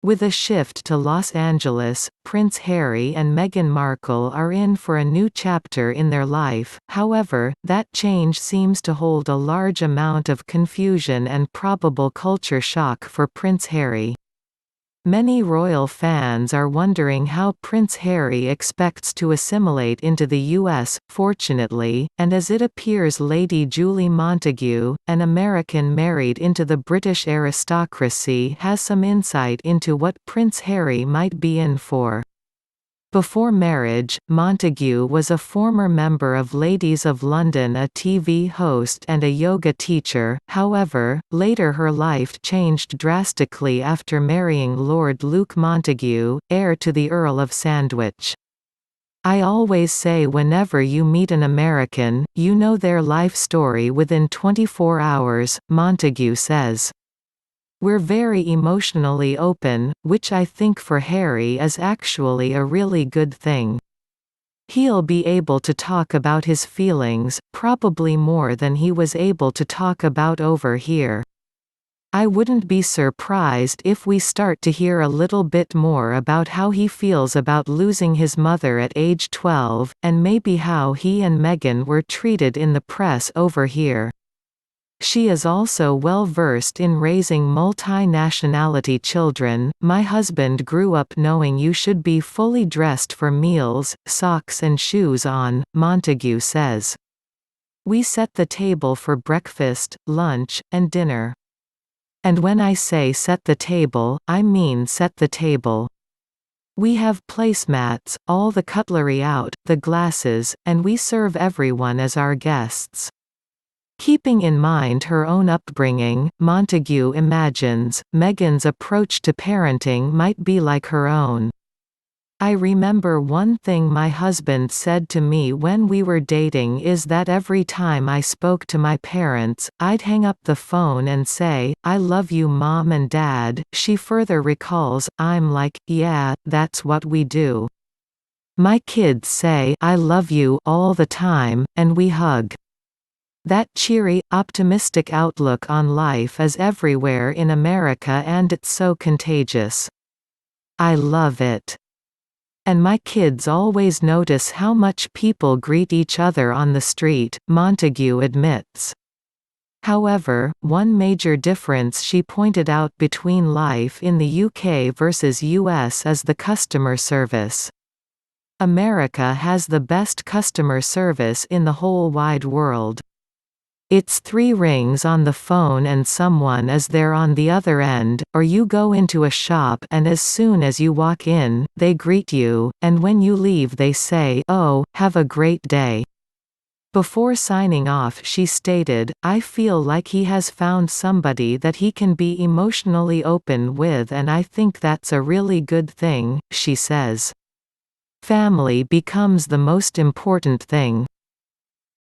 With a shift to Los Angeles, Prince Harry and Meghan Markle are in for a new chapter in their life. However, that change seems to hold a large amount of confusion and probable culture shock for Prince Harry. Many royal fans are wondering how Prince Harry expects to assimilate into the US. Fortunately, and as it appears Lady Julie Montagu, an American married into the British aristocracy, has some insight into what Prince Harry might be in for. Before marriage, Montagu was a former member of Ladies of London, a TV host and a yoga teacher. However, later her life changed drastically after marrying Lord Luke Montagu, heir to the Earl of Sandwich. "I always say whenever you meet an American, you know their life story within 24 hours, Montagu says. "We're very emotionally open, which I think for Harry is actually a really good thing. He'll be able to talk about his feelings, probably more than he was able to talk about over here. I wouldn't be surprised if we start to hear a little bit more about how he feels about losing his mother at age 12, and maybe how he and Meghan were treated in the press over here. She is also well versed in raising multi-nationality children. My husband grew up knowing you should be fully dressed for meals, socks and shoes on," Montagu says. "We set the table for breakfast, lunch, and dinner. And when I say set the table, I mean set the table. We have placemats, all the cutlery out, the glasses, and we serve everyone as our guests." Keeping in mind her own upbringing, Montagu imagines, Meghan's approach to parenting might be like her own. "I remember one thing my husband said to me when we were dating is that every time I spoke to my parents, I'd hang up the phone and say, 'I love you Mom and Dad.'" She further recalls, "I'm like, yeah, that's what we do. My kids say, 'I love you,' all the time, and we hug." That cheery, optimistic outlook on life is everywhere in America and it's so contagious. "I love it. And my kids always notice how much people greet each other on the street," Montagu admits. However, one major difference she pointed out between life in the UK versus US is the customer service. "America has the best customer service in the whole wide world. It's 3 rings on the phone and someone is there on the other end, or you go into a shop and as soon as you walk in, they greet you, and when you leave they say, 'Oh, have a great day.'" Before signing off she stated, "I feel like he has found somebody that he can be emotionally open with and I think that's a really good thing," she says. "Family becomes the most important thing.